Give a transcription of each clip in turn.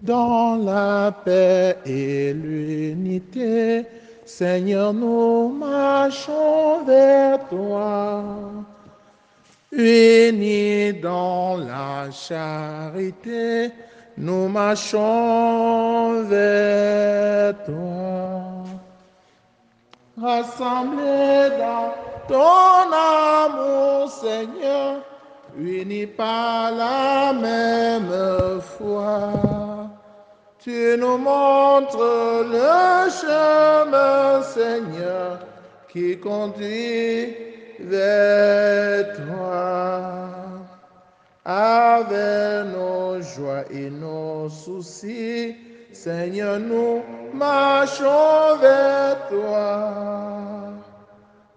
Dans la paix et l'unité, Seigneur, nous marchons vers toi. Unis dans la charité, nous marchons vers toi. Rassemblés dans ton amour, Seigneur, unis par la même foi. Tu nous montres le chemin, Seigneur, qui conduit vers toi. Avec nos joies et nos soucis, Seigneur, nous marchons vers toi.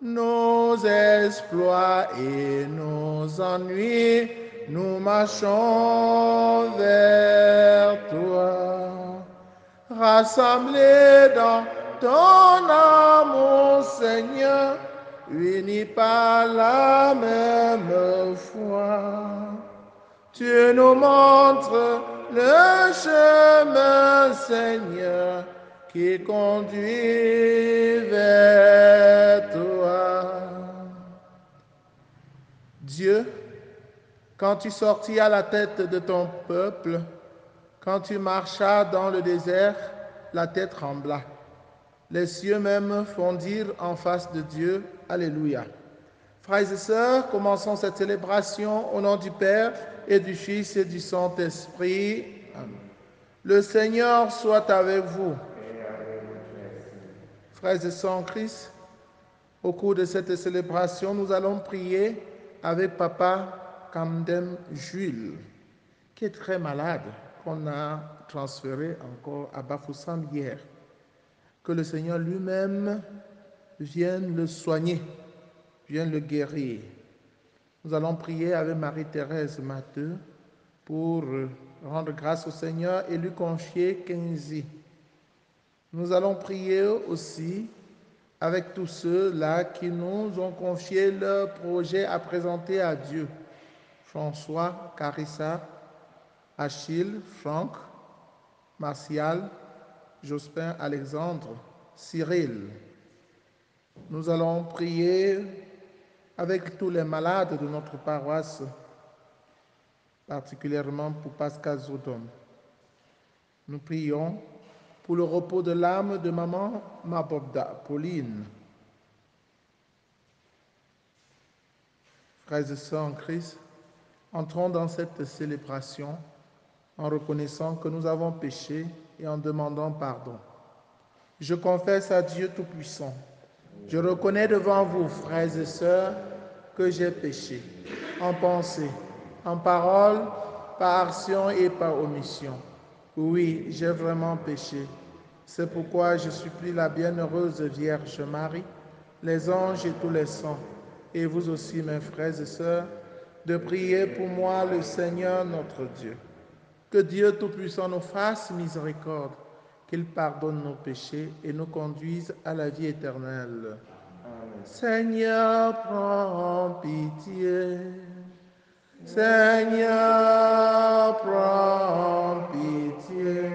Nos exploits et nos ennuis, nous marchons vers toi. Rassemblés dans ton amour, Seigneur, unis par la même foi. Tu nous montres le chemin, Seigneur, qui conduit vers toi. Dieu, quand tu sortis à la tête de ton peuple, quand tu marchas dans le désert, la terre trembla. Les cieux même fondirent en face de Dieu. Alléluia. Frères et sœurs, commençons cette célébration au nom du Père et du Fils et du Saint-Esprit. Amen. Le Seigneur soit avec vous. Frères et sœurs en Christ, au cours de cette célébration, nous allons prier avec Papa Camden Jules, qui est très malade, qu'on a transféré encore à Bafoussam hier. Que le Seigneur lui-même vienne le soigner, vienne le guérir. Nous allons prier avec Marie-Thérèse Matteux pour rendre grâce au Seigneur et lui confier Kenzie. Nous allons prier aussi avec tous ceux-là qui nous ont confié leur projet à présenter à Dieu. François, Carissa, Achille, Franck, Martial, Jospin, Alexandre, Cyril. Nous allons prier avec tous les malades de notre paroisse, particulièrement pour Pascal Zodom. Nous prions pour le repos de l'âme de maman Mabobda, Pauline. Frères et sœurs en Christ, entrons dans cette célébration en reconnaissant que nous avons péché et en demandant pardon. Je confesse à Dieu Tout-Puissant. Je reconnais devant vous, frères et sœurs, que j'ai péché, en pensée, en parole, par action et par omission. Oui, j'ai vraiment péché. C'est pourquoi je supplie la bienheureuse Vierge Marie, les anges et tous les saints, et vous aussi, mes frères et sœurs, de prier pour moi le Seigneur notre Dieu. Que Dieu Tout-Puissant nous fasse miséricorde, qu'il pardonne nos péchés et nous conduise à la vie éternelle. Amen. Seigneur, prends pitié. Seigneur, prends pitié.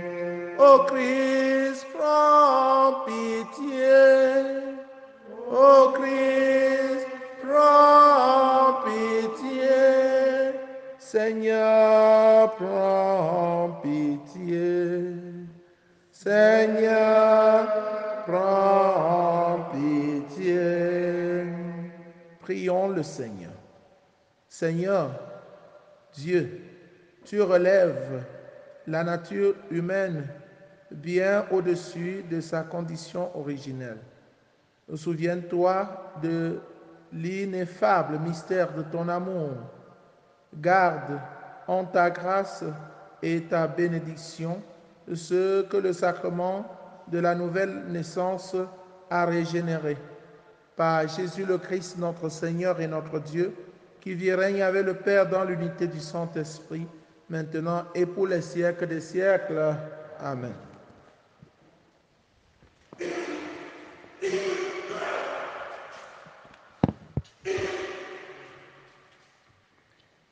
Ô Christ, prends pitié. Ô Christ, prends pitié. Seigneur, prends pitié. Seigneur, prends pitié. Prions le Seigneur. Seigneur, Dieu, tu relèves la nature humaine bien au-dessus de sa condition originelle. Souviens-toi de l'ineffable mystère de ton amour. Garde en ta grâce et ta bénédiction ce que le sacrement de la nouvelle naissance a régénéré. Par Jésus le Christ, notre Seigneur et notre Dieu, qui vit et règne avec le Père dans l'unité du Saint-Esprit, maintenant et pour les siècles des siècles. Amen.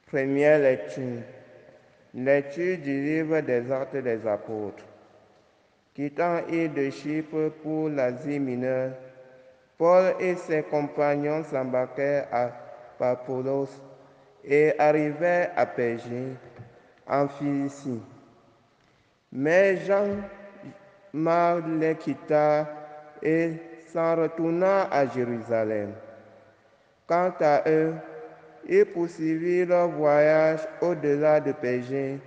Première lecture. Lecture du livre des Actes des Apôtres. Quittant l'île de Chypre pour l'Asie mineure, Paul et ses compagnons s'embarquèrent à Paphos et arrivèrent à Pergé, en Philistie. Mais Jean-Marc les quitta et s'en retourna à Jérusalem. Quant à eux, ils poursuivirent leur voyage au-delà de Pergé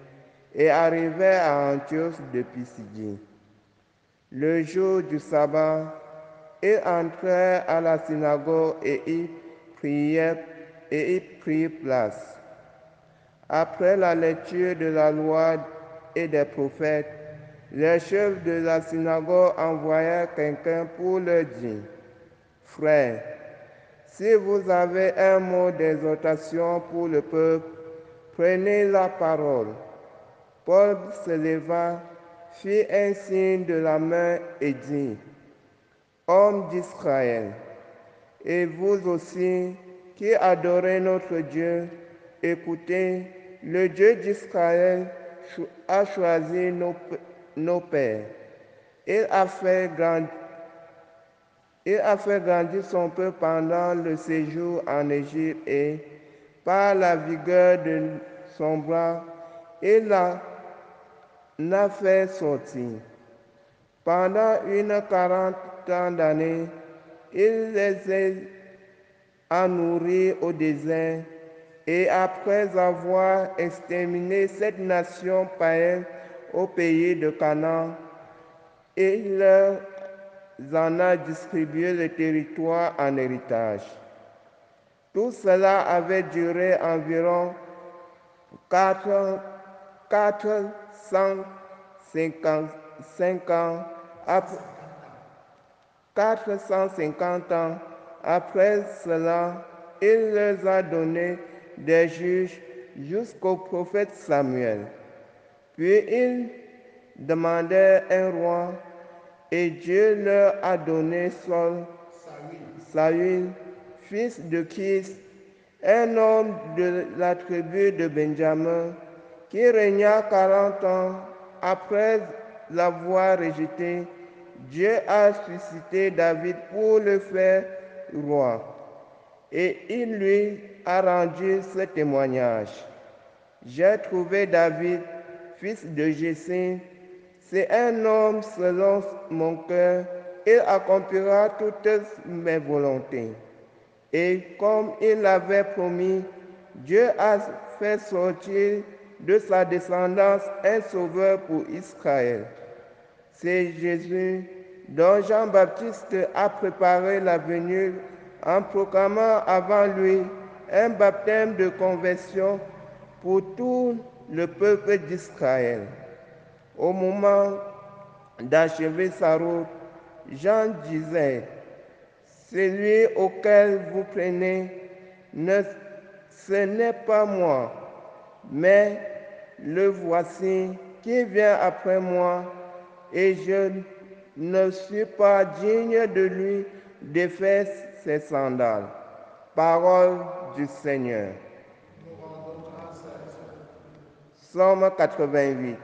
et arrivèrent à Antioche de Pisidie. Le jour du sabbat, ils entrèrent à la synagogue et y prirent place. Après la lecture de la loi et des prophètes, les chefs de la synagogue envoyèrent quelqu'un pour leur dire: Frères, si vous avez un mot d'exhortation pour le peuple, prenez la parole. Paul se leva, fit un signe de la main et dit: Hommes d'Israël, et vous aussi qui adorez notre Dieu, écoutez, le Dieu d'Israël a choisi nos pères. Il a fait grandir son peuple pendant le séjour en Égypte et, par la vigueur de son bras, il en a fait sortir. Pendant une quarantaine d'années, il les a nourris au désert, et après avoir exterminé cette nation païenne au pays de Canaan, il leur en a distribué le territoire en héritage. Tout cela avait duré environ 450 ans. 450 ans après cela, il leur a donné des juges jusqu'au prophète Samuel. Puis ils demandèrent un roi, et Dieu leur a donné Saül, fils de Kis, un homme de la tribu de Benjamin, qui régna 40 ans. Après l'avoir rejeté, Dieu a suscité David pour le faire roi, et il lui a rendu ce témoignage: J'ai trouvé David, fils de Jessé. C'est un homme selon mon cœur, il accomplira toutes mes volontés. Et comme il l'avait promis, Dieu a fait sortir de sa descendance un sauveur pour Israël. C'est Jésus dont Jean-Baptiste a préparé la venue en proclamant avant lui un baptême de conversion pour tout le peuple d'Israël. Au moment d'achever sa route, Jean disait: Celui auquel vous prenez, ce n'est pas moi, mais le voici qui vient après moi, et je ne suis pas digne de lui défaire ses sandales. Parole du Seigneur. Psaume 88.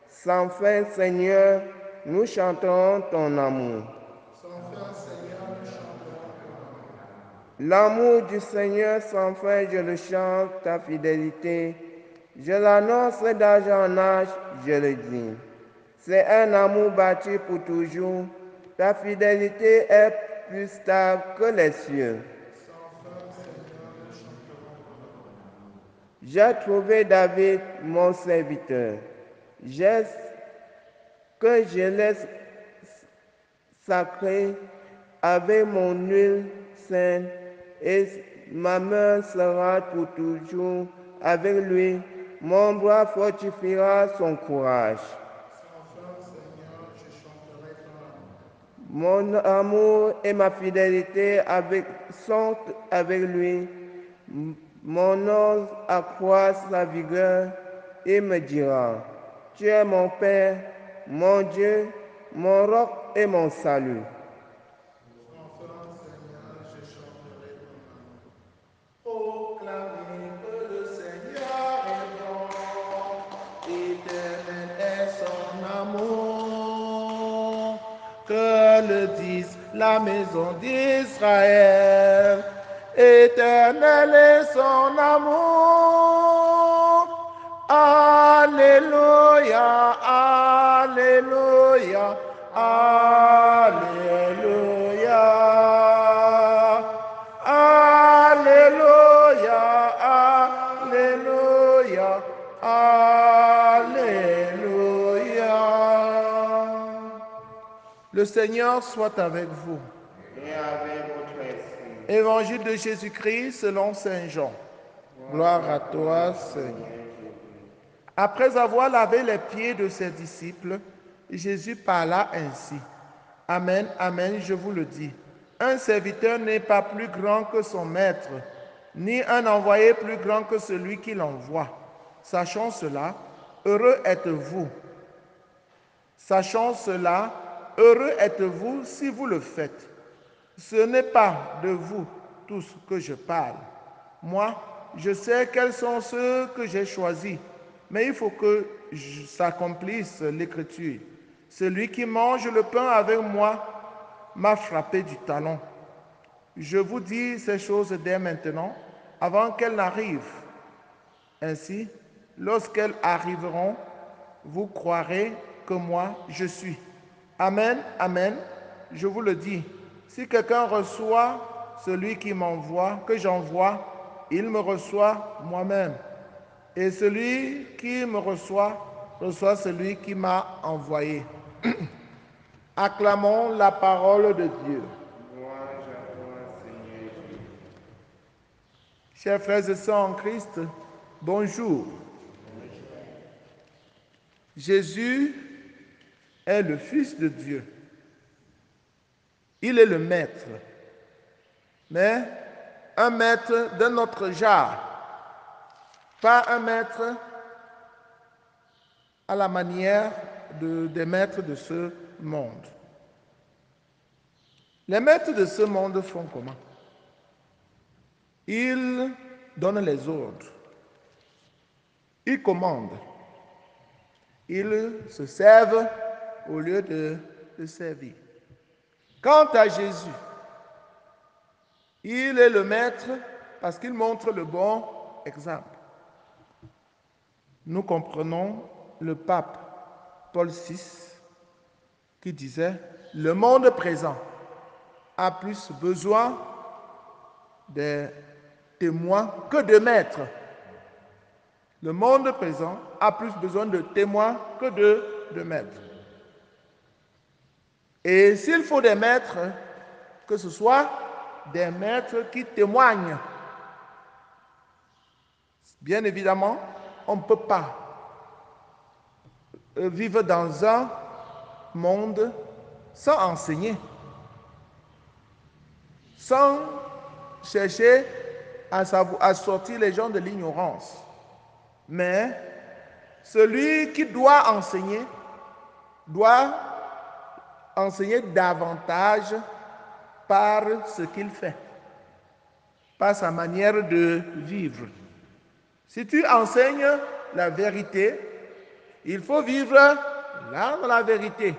Sans fin, Seigneur, nous chanterons ton amour. L'amour du Seigneur sans fin, je le chante, ta fidélité. Je l'annonce d'âge en âge, je le dis. C'est un amour bâti pour toujours. Ta fidélité est plus stable que les cieux. J'ai trouvé David, mon serviteur. Que je laisse sacré avec mon huile sainte, et ma main sera pour toujours avec lui. Mon bras fortifiera son courage. Mon amour et ma fidélité sont avec lui. Mon nom accroît sa vigueur et me dira: Tu es mon Père, mon Dieu, mon roc et mon salut. Proclamez que le Seigneur est bon. le disent la maison d'Israël. Éternel est son amour. Alléluia, Alléluia, Alléluia. Alléluia, Alléluia, Alléluia. Le Seigneur soit avec vous. Et avec votre esprit. Évangile de Jésus-Christ selon Saint Jean. Gloire à toi, Seigneur. Après avoir lavé les pieds de ses disciples, Jésus parla ainsi. Amen, amen, je vous le dis. Un serviteur n'est pas plus grand que son maître, ni un envoyé plus grand que celui qui l'envoie. Sachant cela, heureux êtes-vous. Sachant cela, heureux êtes-vous si vous le faites. Ce n'est pas de vous tous que je parle. Moi, je sais quels sont ceux que j'ai choisis, mais il faut que s'accomplisse l'Écriture. Celui qui mange le pain avec moi m'a frappé du talon. Je vous dis ces choses dès maintenant, avant qu'elles n'arrivent. Ainsi, lorsqu'elles arriveront, vous croirez que moi, je suis. Amen, amen, je vous le dis. Si quelqu'un reçoit celui qui m'envoie, que j'envoie, il me reçoit moi-même. Et celui qui me reçoit, reçoit celui qui m'a envoyé. Acclamons la parole de Dieu. Louange à toi, Seigneur Jésus. Chers frères et sœurs en Christ, bonjour. Jésus est le Fils de Dieu. Il est le Maître, mais un maître d'un autre genre, pas un maître à la manière des maîtres de ce monde. Les maîtres de ce monde font comment? Ils donnent les ordres, ils commandent, ils se servent au lieu de servir. Quant à Jésus, il est le maître parce qu'il montre le bon exemple. Nous comprenons le pape Paul VI qui disait « Le monde présent a plus besoin des témoins que de maîtres. Le monde présent a plus besoin de témoins que de maîtres. Et s'il faut des maîtres, que ce soit des maîtres qui témoignent. Bien évidemment, on ne peut pas vivre dans un monde sans enseigner, sans chercher à sortir les gens de l'ignorance. Mais celui qui doit enseigner davantage par ce qu'il fait, par sa manière de vivre. Si tu enseignes la vérité, il faut vivre là dans la vérité.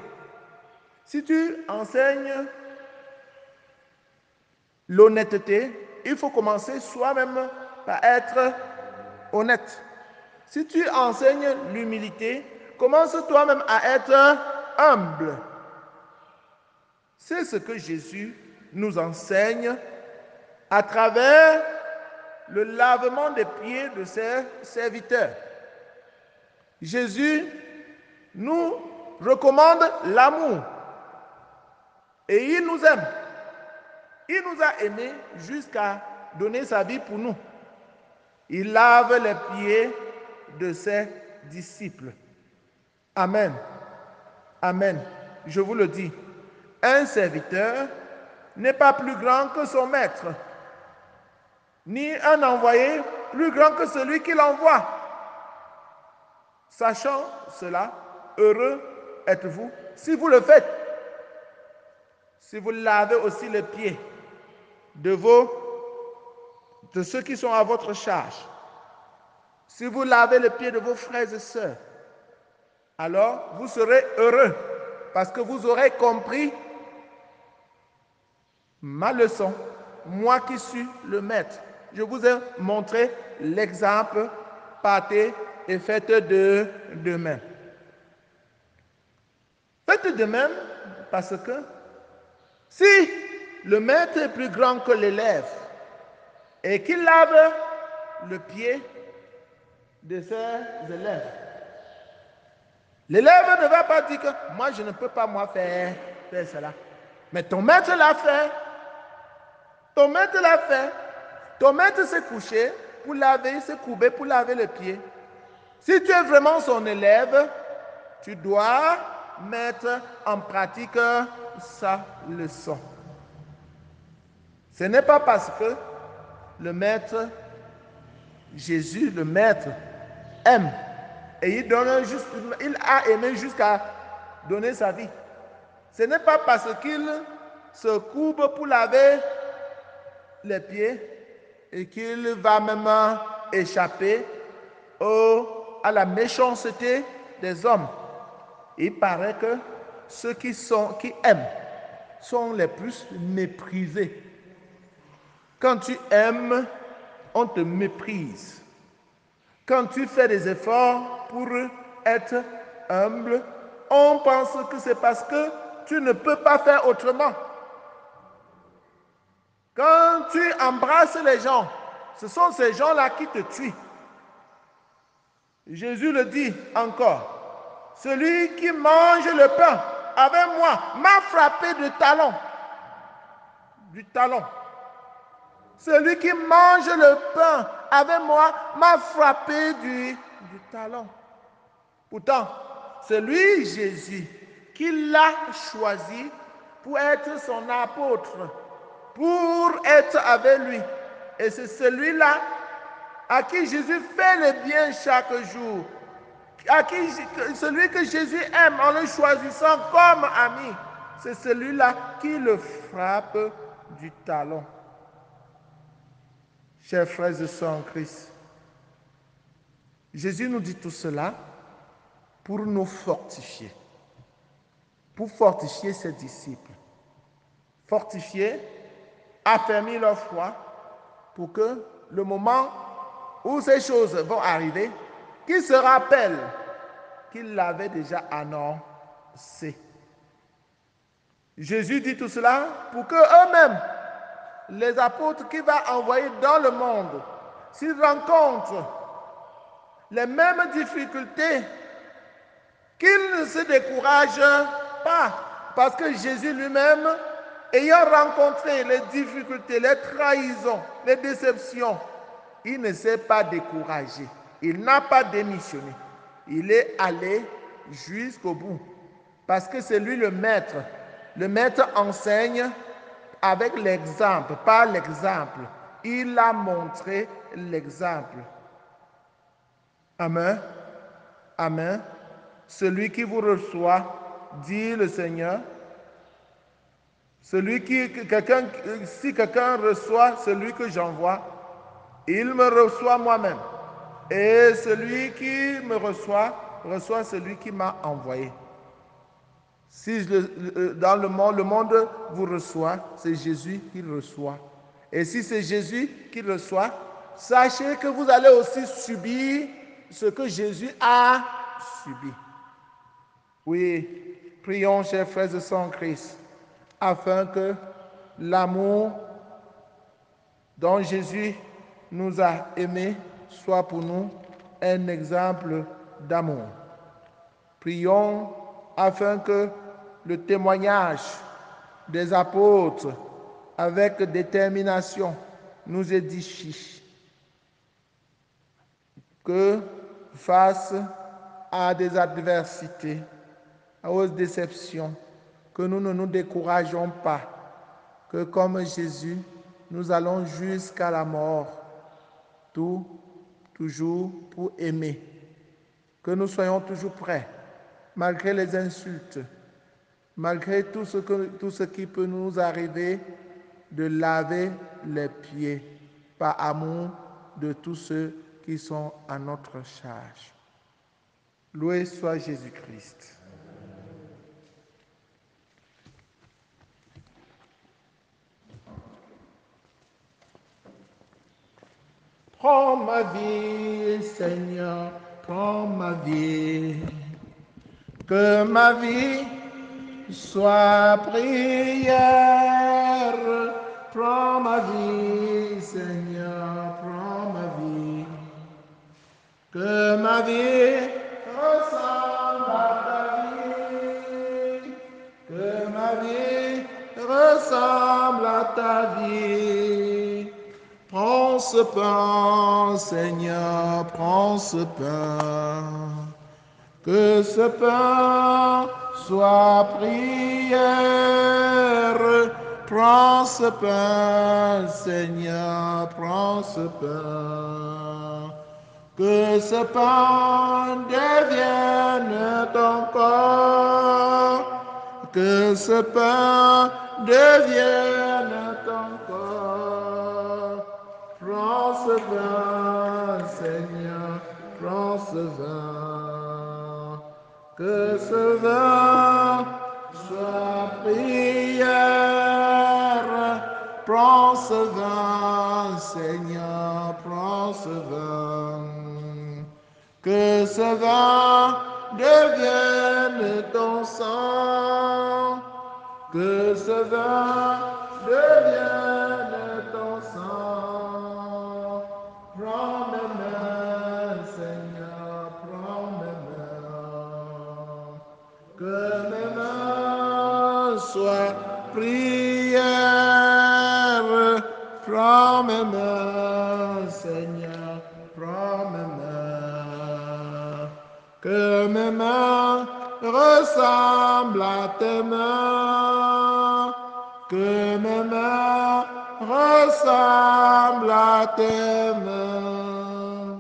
Si tu enseignes l'honnêteté, il faut commencer soi-même par être honnête. Si tu enseignes l'humilité, commence toi-même à être humble. C'est ce que Jésus nous enseigne à travers le lavement des pieds de ses serviteurs. Jésus nous recommande l'amour et il nous aime. Il nous a aimés jusqu'à donner sa vie pour nous. Il lave les pieds de ses disciples. Amen. Amen. Je vous le dis, un serviteur n'est pas plus grand que son maître, ni un envoyé plus grand que celui qui l'envoie. Sachant cela, heureux êtes-vous si vous le faites. Si vous lavez aussi les pieds de ceux qui sont à votre charge, si vous lavez les pieds de vos frères et sœurs, alors vous serez heureux parce que vous aurez compris Ma leçon, moi qui suis le maître, je vous ai montré l'exemple, partez et faites de même. Faites de même parce que si le maître est plus grand que l'élève et qu'il lave le pied de ses élèves, l'élève ne va pas dire que moi je ne peux pas moi faire cela. Mais ton maître l'a fait. Ton maître l'a fait. Ton maître s'est couché pour laver, s'est courbé pour laver le pied. Si tu es vraiment son élève, tu dois mettre en pratique sa leçon. Ce n'est pas parce que le maître, Jésus, le maître, aime et il a aimé jusqu'à donner sa vie. Ce n'est pas parce qu'il se courbe pour laver les pieds et qu'il va même échapper à la méchanceté des hommes. Il paraît que ceux qui aiment sont les plus méprisés. Quand tu aimes, on te méprise. Quand tu fais des efforts pour être humble, on pense que c'est parce que tu ne peux pas faire autrement. Quand tu embrasses les gens, ce sont ces gens-là qui te tuent. Jésus le dit encore, celui qui mange le pain avec moi m'a frappé du talon. Du talon. Celui qui mange le pain avec moi m'a frappé du talon. Pourtant, c'est lui, Jésus, qui l'a choisi pour être son apôtre, pour être avec lui. Et c'est celui-là à qui Jésus fait le bien chaque jour, celui que Jésus aime en le choisissant comme ami, c'est celui-là qui le frappe du talon. Chers frères et sœurs en Christ, Jésus nous dit tout cela pour nous fortifier, pour fortifier ses disciples, fortifier, affermir leur foi pour que le moment où ces choses vont arriver, qu'ils se rappellent qu'il l'avait déjà annoncé. Jésus dit tout cela pour que eux-mêmes, les apôtres qu'il va envoyer dans le monde, s'ils rencontrent les mêmes difficultés, qu'ils ne se découragent pas, parce que Jésus lui-même, ayant rencontré les difficultés, les trahisons, les déceptions, il ne s'est pas découragé. Il n'a pas démissionné. Il est allé jusqu'au bout. Parce que c'est lui le maître. Le maître enseigne avec l'exemple, par l'exemple. Il a montré l'exemple. Amen. Amen. Celui qui vous reçoit, dit le Seigneur, si quelqu'un reçoit celui que j'envoie, il me reçoit moi-même. Et celui qui me reçoit celui qui m'a envoyé. Si dans le monde vous reçoit, c'est Jésus qui reçoit. Et si c'est Jésus qui reçoit, sachez que vous allez aussi subir ce que Jésus a subi. Oui, prions, chers frères et sœurs en Christ, afin que l'amour dont Jésus nous a aimés soit pour nous un exemple d'amour. Prions afin que le témoignage des apôtres avec détermination nous édifie. Que face à des adversités, aux déceptions, que nous ne nous décourageons pas, que comme Jésus, nous allons jusqu'à la mort, toujours pour aimer, que nous soyons toujours prêts, malgré les insultes, malgré tout ce qui peut nous arriver, de laver les pieds par amour de tous ceux qui sont à notre charge. Loué soit Jésus-Christ. Prends ma vie, Seigneur, prends ma vie. Que ma vie soit prière. Prends ma vie, Seigneur, prends ma vie. Que ma vie ressemble à ta vie. Que ma vie ressemble à ta vie. Prends ce pain, Seigneur, prends ce pain. Que ce pain soit prière. Prends ce pain, Seigneur, prends ce pain. Que ce pain devienne ton corps. Que ce pain devienne ton corps. Prends ce vin, Seigneur, prends ce vin. Que ce vin soit prière. Prends ce vin, Seigneur, prends ce vin. Que ce vin devienne ton sang. Que ce vin devienne ton sang. Prends mes mains, Seigneur, prends mes mains. Que mes mains soient prière. Prends mes mains, Seigneur, prends mes mains. Que mes mains ressemblent à tes mains. Que mes mains ressemblent à tes mains.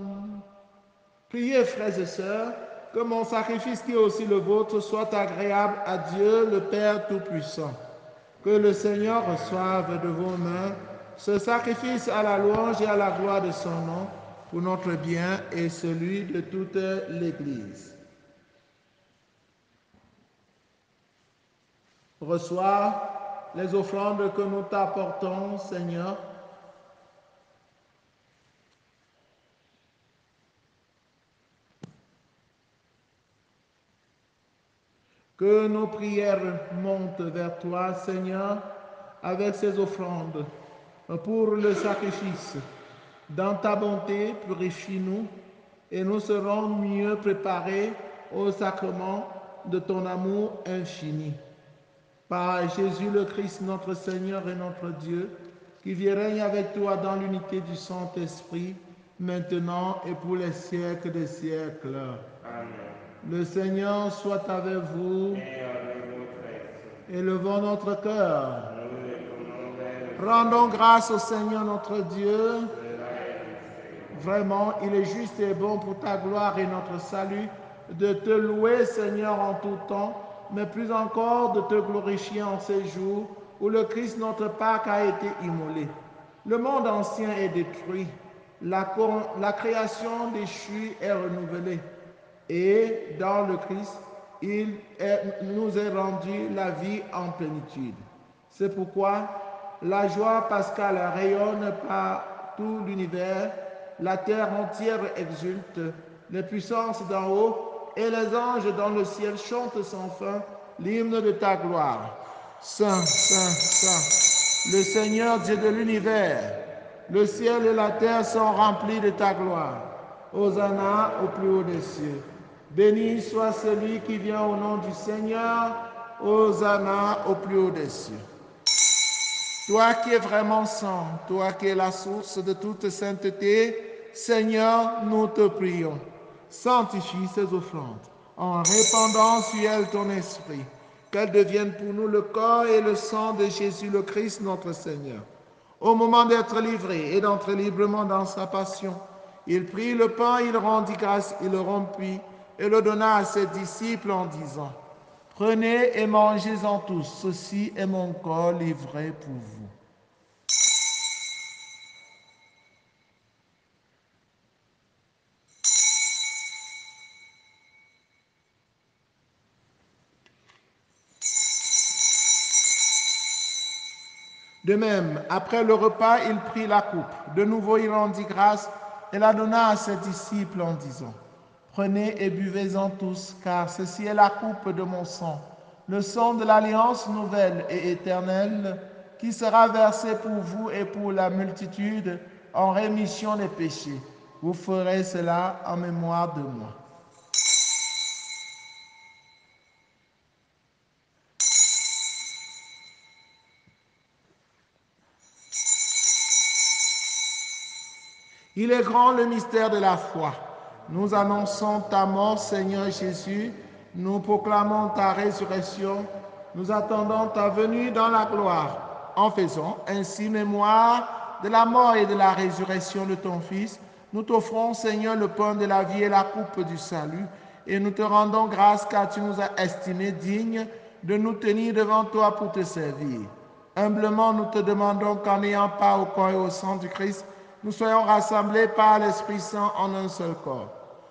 Priez, frères et sœurs, que mon sacrifice qui est aussi le vôtre soit agréable à Dieu, le Père Tout-Puissant. Que le Seigneur reçoive de vos mains ce sacrifice à la louange et à la gloire de son nom, pour notre bien et celui de toute l'Église. Reçois les offrandes que nous t'apportons, Seigneur. Que nos prières montent vers toi, Seigneur, avec ces offrandes pour le sacrifice. Dans ta bonté, purifie-nous et nous serons mieux préparés au sacrement de ton amour infini. Par Jésus le Christ, notre Seigneur et notre Dieu, qui vit et règne avec toi dans l'unité du Saint-Esprit, maintenant et pour les siècles des siècles. Amen. Le Seigneur soit avec vous. Et avec votre esprit. Élevons notre cœur. Rendons grâce au Seigneur notre Dieu. Vraiment, il est juste et bon pour ta gloire et notre salut de te louer, Seigneur, en tout temps, mais plus encore de te glorifier en ces jours où le Christ, notre Pâque, a été immolé. Le monde ancien est détruit, la création déchue est renouvelée, et dans le Christ, nous est rendu la vie en plénitude. C'est pourquoi la joie pascale rayonne par tout l'univers, la terre entière exulte, les puissances d'en haut et les anges dans le ciel chantent sans fin l'hymne de ta gloire. Saint, Saint, Saint, le Seigneur Dieu de l'univers, le ciel et la terre sont remplis de ta gloire. Hosanna au plus haut des cieux. Béni soit celui qui vient au nom du Seigneur. Hosanna au plus haut des cieux. Toi qui es vraiment saint, toi qui es la source de toute sainteté, Seigneur, nous te prions. Sanctifie ces offrandes en répandant sur elles ton esprit, qu'elles deviennent pour nous le corps et le sang de Jésus le Christ, notre Seigneur. Au moment d'être livré et d'entrer librement dans sa passion, il prit le pain, il rendit grâce, il le rompit et le donna à ses disciples en disant: Prenez et mangez-en tous, ceci est mon corps livré pour vous. De même, après le repas, il prit la coupe. De nouveau, il rendit grâce et la donna à ses disciples en disant, prenez et buvez-en tous, car ceci est la coupe de mon sang, le sang de l'alliance nouvelle et éternelle, qui sera versé pour vous et pour la multitude en rémission des péchés. Vous ferez cela en mémoire de moi. Il est grand le mystère de la foi. Nous annonçons ta mort, Seigneur Jésus. Nous proclamons ta résurrection. Nous attendons ta venue dans la gloire. En faisant ainsi mémoire de la mort et de la résurrection de ton Fils, nous t'offrons, Seigneur, le pain de la vie et la coupe du salut. Et nous te rendons grâce car tu nous as estimés dignes de nous tenir devant toi pour te servir. Humblement, nous te demandons qu'en ayant part au corps et au sang du Christ, nous soyons rassemblés par l'Esprit Saint en un seul corps.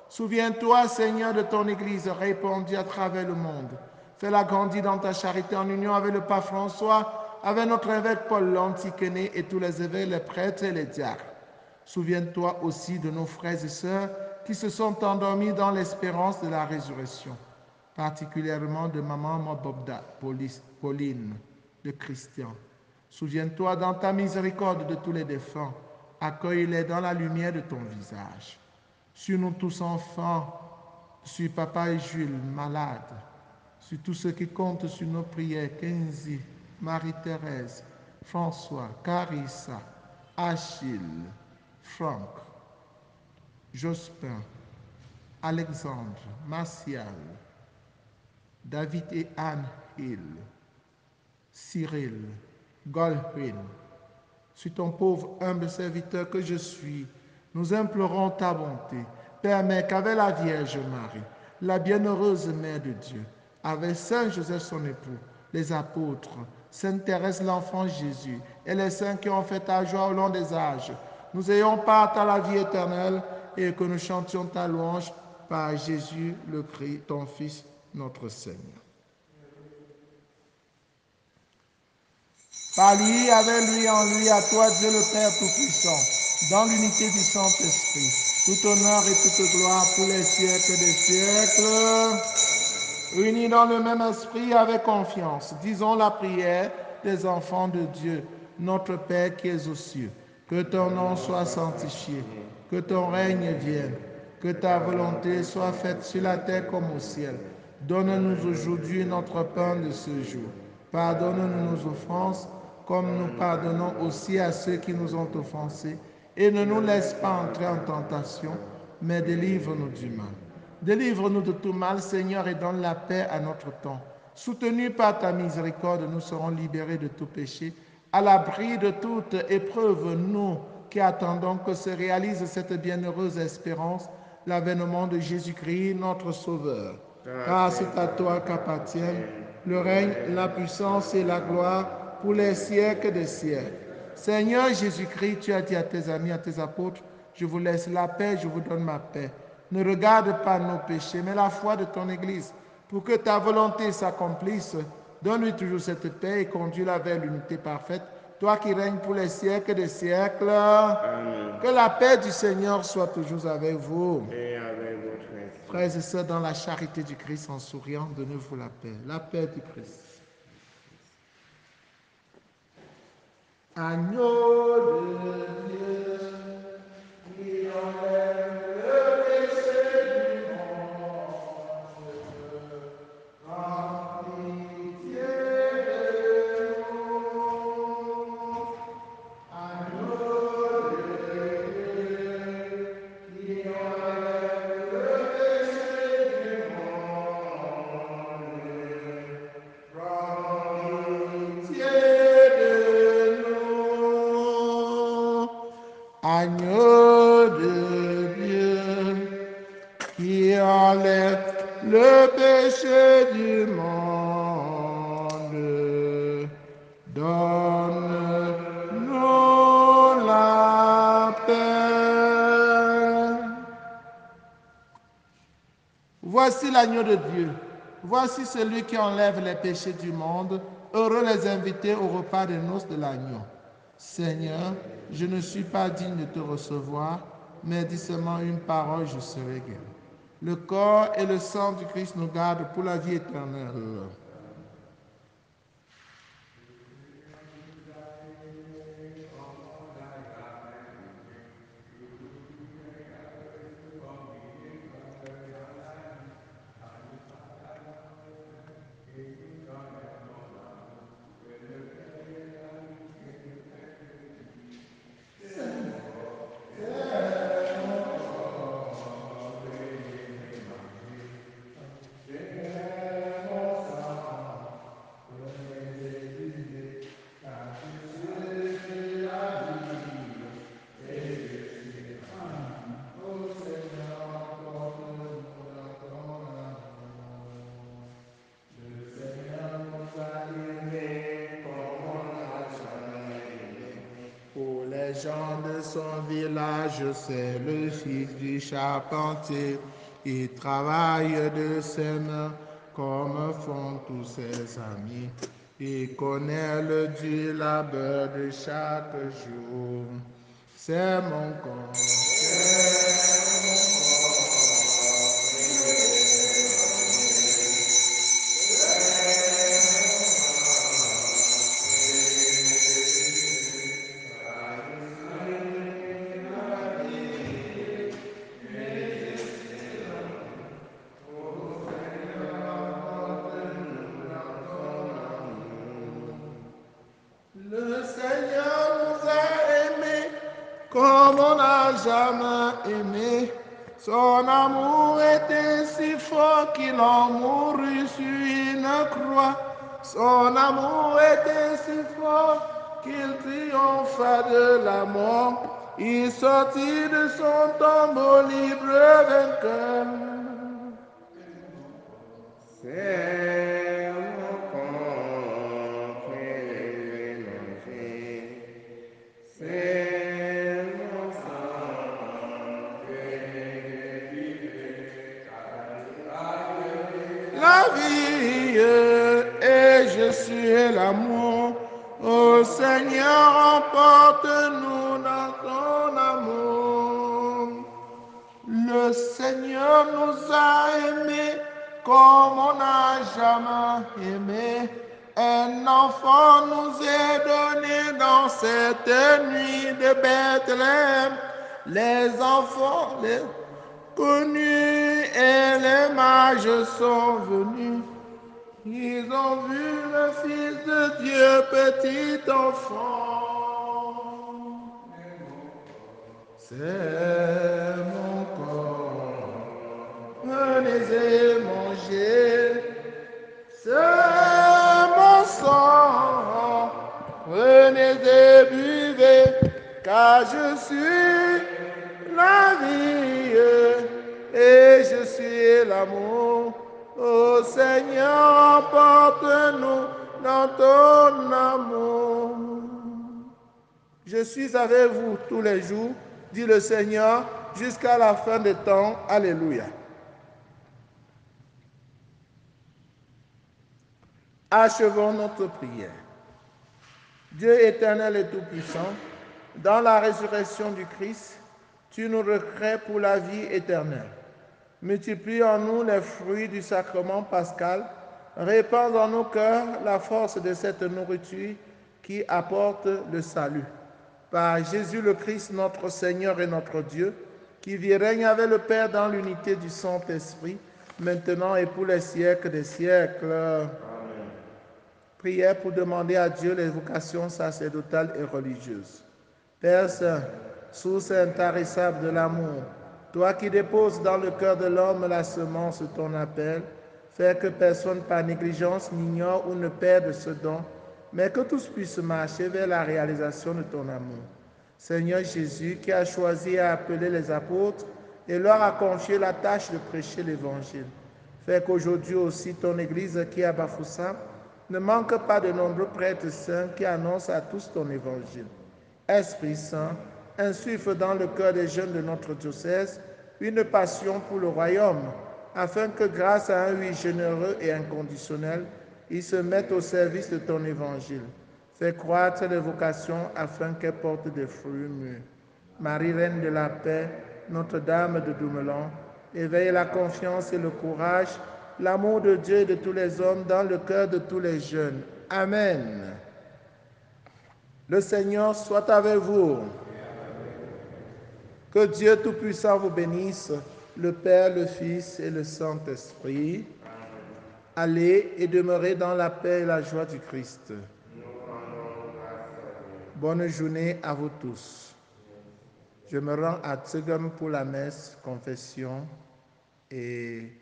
Souviens-toi, Seigneur, de ton Église répandue à travers le monde. Fais-la grandir dans ta charité en union avec le pape François, avec notre évêque Paul l'Antiquené et tous les évêques, les prêtres et les diacres. Souviens-toi aussi de nos frères et sœurs qui se sont endormis dans l'espérance de la résurrection, particulièrement de maman Mobobda, Pauline, de Christian. Souviens-toi dans ta miséricorde de tous les défunts. Accueille-les dans la lumière de ton visage. Sur nous tous enfants, sur papa et Jules, malades, sur tous ceux qui comptent sur nos prières, Kenzie, Marie-Thérèse, François, Carissa, Achille, Franck, Jospin, Alexandre, Martial, David et Anne Hill, Cyril, Goldwyn, sur ton pauvre humble serviteur que je suis, nous implorons ta bonté. Permets qu'avec la Vierge Marie, la bienheureuse Mère de Dieu, avec Saint Joseph son époux, les apôtres, Sainte Thérèse l'enfant Jésus et les saints qui ont fait ta joie au long des âges, nous ayons part à la vie éternelle et que nous chantions ta louange par Jésus le Christ, ton Fils, notre Seigneur. Par lui, avec lui, en lui, à toi, Dieu le Père Tout-Puissant, dans l'unité du Saint-Esprit, tout honneur et toute gloire pour les siècles des siècles. Unis dans le même esprit avec confiance, disons la prière des enfants de Dieu, notre Père qui es aux cieux. Que ton nom soit sanctifié, que ton règne vienne, que ta volonté soit faite sur la terre comme au ciel. Donne-nous aujourd'hui notre pain de ce jour. Pardonne-nous nos offenses, comme nous pardonnons aussi à ceux qui nous ont offensés. Et ne nous laisse pas entrer en tentation, mais délivre-nous du mal. Délivre-nous de tout mal, Seigneur, et donne la paix à notre temps. Soutenus par ta miséricorde, nous serons libérés de tout péché, à l'abri de toute épreuve, nous qui attendons que se réalise cette bienheureuse espérance, l'avènement de Jésus-Christ, notre Sauveur. Car c'est à toi qu'appartiennent le règne, la puissance et la gloire pour les siècles des siècles. Seigneur Jésus-Christ, tu as dit à tes amis, à tes apôtres, je vous laisse la paix, je vous donne ma paix. Ne regarde pas nos péchés, mais la foi de ton Église. Pour que ta volonté s'accomplisse, donne-lui toujours cette paix et conduis-la vers l'unité parfaite. Toi qui règnes pour les siècles des siècles. Amen. Que la paix du Seigneur soit toujours avec vous. Et avec votre esprit. Frères et sœurs, dans la charité du Christ, en souriant, donnez-vous la paix. La paix du Christ. Agneau de Dieu, qui enlève le péché du monde, prends pitié de nous. Agneau de Dieu, qui enlève le péché du monde, prends pitié de nous. Agneau de Dieu, qui enlève le péché du monde, donne-nous la paix. Voici l'agneau de Dieu. Voici celui qui enlève les péchés du monde. Heureux les invités au repas de noces de l'agneau. Seigneur, je ne suis pas digne de te recevoir, mais dis seulement une parole, je serai guéri. Le corps et le sang du Christ nous gardent pour la vie éternelle. Pour les gens de son village, c'est le fils du charpentier. Il travaille de ses mains comme font tous ses amis. Il connaît le dur labeur de chaque jour. C'est mon corps. Le Seigneur nous a aimés comme on n'a jamais aimé. Son amour était si fort qu'il en mourut sur une croix. Son amour était si fort qu'il triompha de la mort. Il sortit de son tombeau libre vainqueur. C'est mon corps que je vais c'est mon sang que La vie et je suis l'amour. Ô Seigneur, emporte-nous dans ton amour. Le Seigneur nous a aimés comme on n'a jamais aimé. Un enfant nous est donné dans cette nuit de Bethléem. Les enfants, les connus et les mages sont venus. Ils ont vu le Fils de Dieu, petit enfant. C'est mon corps. Venez et mangez. C'est mon sang. Venez et buvez, car je suis la vie et je suis l'amour. Ô Seigneur, emporte-nous dans ton amour. Je suis avec vous tous les jours, dit le Seigneur, jusqu'à la fin des temps. Alléluia. Achevons notre prière. Dieu éternel et tout-puissant, dans la résurrection du Christ, tu nous recrées pour la vie éternelle. Multiplie en nous les fruits du sacrement pascal. Répands dans nos cœurs la force de cette nourriture qui apporte le salut. Par Jésus le Christ, notre Seigneur et notre Dieu, qui vit et règne avec le Père dans l'unité du Saint-Esprit, maintenant et pour les siècles des siècles. Amen. Prière pour demander à Dieu les vocations sacerdotales et religieuses. Père Saint, source intarissable de l'amour, toi qui déposes dans le cœur de l'homme la semence de ton appel, fais que personne par négligence n'ignore ou ne perde ce don, mais que tous puissent marcher vers la réalisation de ton amour. Seigneur Jésus, qui a choisi et appelé les apôtres et leur a confié la tâche de prêcher l'Évangile, fais qu'aujourd'hui aussi ton Église qui est à Bafoussam ne manque pas de nombreux prêtres saints qui annoncent à tous ton Évangile. Esprit Saint, insuffle dans le cœur des jeunes de notre diocèse une passion pour le royaume, afin que grâce à un oui généreux et inconditionnel, ils se mettent au service de ton évangile. Fais croître les vocations afin qu'elles portent des fruits mûrs. Marie, Reine de la paix, Notre-Dame de Doumelon, éveille la confiance et le courage, l'amour de Dieu et de tous les hommes dans le cœur de tous les jeunes. Amen. Le Seigneur soit avec vous. Que Dieu Tout-Puissant vous bénisse, le Père, le Fils et le Saint-Esprit. Allez et demeurez dans la paix et la joie du Christ. Bonne journée à vous tous. Je me rends à Tsegam pour la messe confession et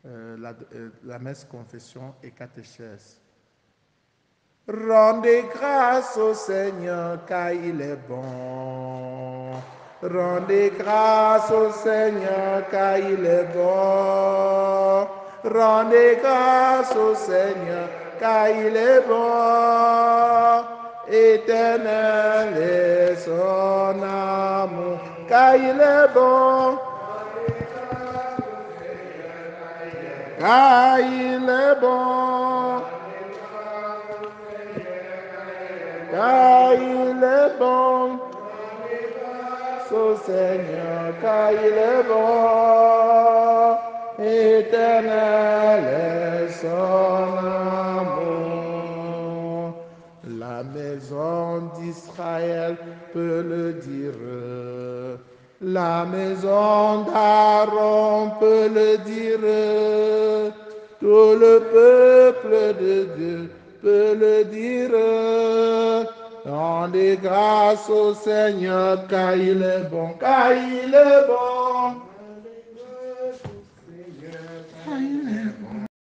la messe confession et catéchèse. Rendez grâce au Seigneur car il est bon. Rendez grâce au Seigneur car il est bon. Rendez grâce au Seigneur car il est bon. Éternel est son amour car il est bon. Car il est bon. Car il est bon. Au Seigneur, car il est bon, éternel est son amour. La maison d'Israël peut le dire, la maison d'Aaron peut le dire, tout le peuple de Dieu peut le dire. Rendez grâce au Seigneur car il est bon, car il est bon.